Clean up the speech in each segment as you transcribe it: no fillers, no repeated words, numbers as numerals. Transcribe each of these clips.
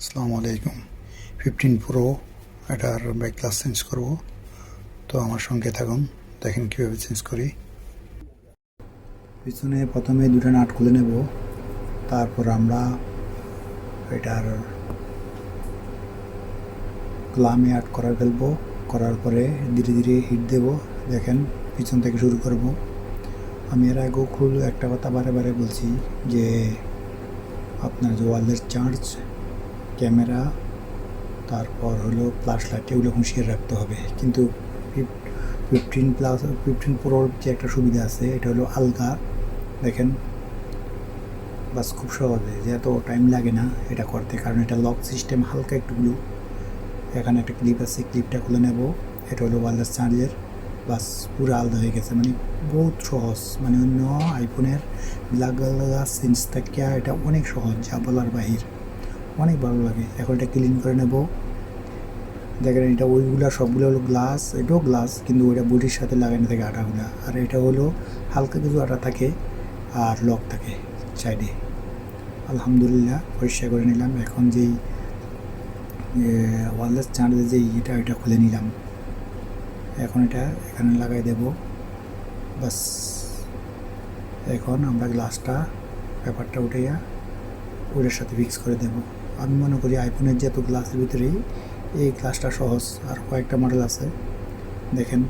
আসসালামু আলাইকুম। 15 প্রো এটার ব্যাক গ্লাস চেঞ্জ করব। তো আমার সঙ্গে থাকুন, দেখেন কীভাবে চেঞ্জ করি। পিছনে প্রথমে দুটো নাট খুলে নেব, তারপর আমরা এটার ক্লামে আট করে ফেলবো। করার পরে ধীরে ধীরে হিট দেব। দেখেন পিছন থেকে শুরু করব। আমি এর আগেও একটা কথা বারে বারে বলছি যে আপনার যে ওয়্যারলেস চার্জ, ক্যামেরা, তারপর হলো ফ্ল্যাশ লাইট, এগুলো হুঁশিয়ার রাখতে হবে। কিন্তু 15 প্রোর যে একটা সুবিধা আছে, এটা হলো আলগা। দেখেন বাস, খুব সহজে, যে এত টাইম লাগে না এটা করতে, কারণ এটা লক সিস্টেম, হালকা একটু গ্লু। এখানে একটা ক্লিপ আছে, ক্লিপটা খুলে নেব। এটা হলো ওয়্যারলেস চার্জের। বাস, পুরো আলাদা হয়ে গেছে, মানে বহুত সহজ। মানে অন্য আইফোনের লাগা সিন্স থেকে এটা অনেক সহজ, যা বলার বাহির, অনেক ভালো লাগে। এখন এটা ক্লিন করে নেব। দেখেন এটা ওইগুলা সবগুলো হলো গ্লাস, এটাও গ্লাস, কিন্তু ওইটা বডির সাথে লাগানো থাকে আটাগুলা। আর এটা হলো হালকা কিছু আটা থাকে আর লক থাকে সাইডে। আলহামদুলিল্লাহ পরিষ্কার করে নিলাম। এখন যেই ওয়্যারলেস চার্জের যেই এটা খুলে নিলাম। এখন এটা এখানে লাগাই দেব। বাস, এখন আমরা গ্লাসটা, পেপারটা উঠাইয়া ওইটার সাথে ফিক্স করে দেব। আমি মনে করি আইফোনের যেহেতু গ্লাসের ভিতরেই, এই গ্লাসটা সহজ। আর কয়েকটা মডেল আছে, দেখেন।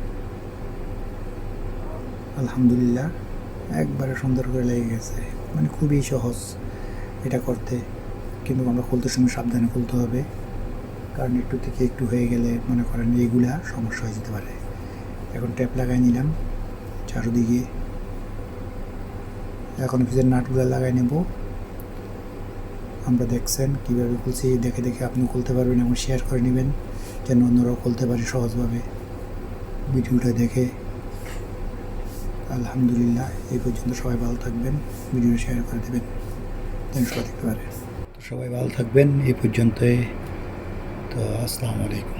আলহামদুলিল্লাহ একবারে সুন্দর করে লেগে গেছে, মানে খুবই সহজ এটা করতে। কিন্তু আমরা খুলতে সময় সাবধানে খুলতে হবে, কারণ একটু থেকে একটু হয়ে গেলে মনে করেন এইগুলা সমস্যা হয়ে যেতে পারে। এখন ট্যাপ লাগাই নিলাম চারোদিকে। এখন পিছনের নাটগুলো লাগাই নেব। আমরা দেখছেন কীভাবে খুলছি, দেখে দেখে আপনি খুলতে পারবেন এবং শেয়ার করে নেবেন, যেন অন্যরাও খুলতে পারে সহজভাবে ভিডিওটা দেখে। আলহামদুলিল্লাহ, এই পর্যন্ত। সবাই ভালো থাকবেন, ভিডিও শেয়ার করে দেবেন যেন সবাই দেখতে পারে। তো সবাই ভালো থাকবেন এই পর্যন্তই। তো আসসালামু আলাইকুম।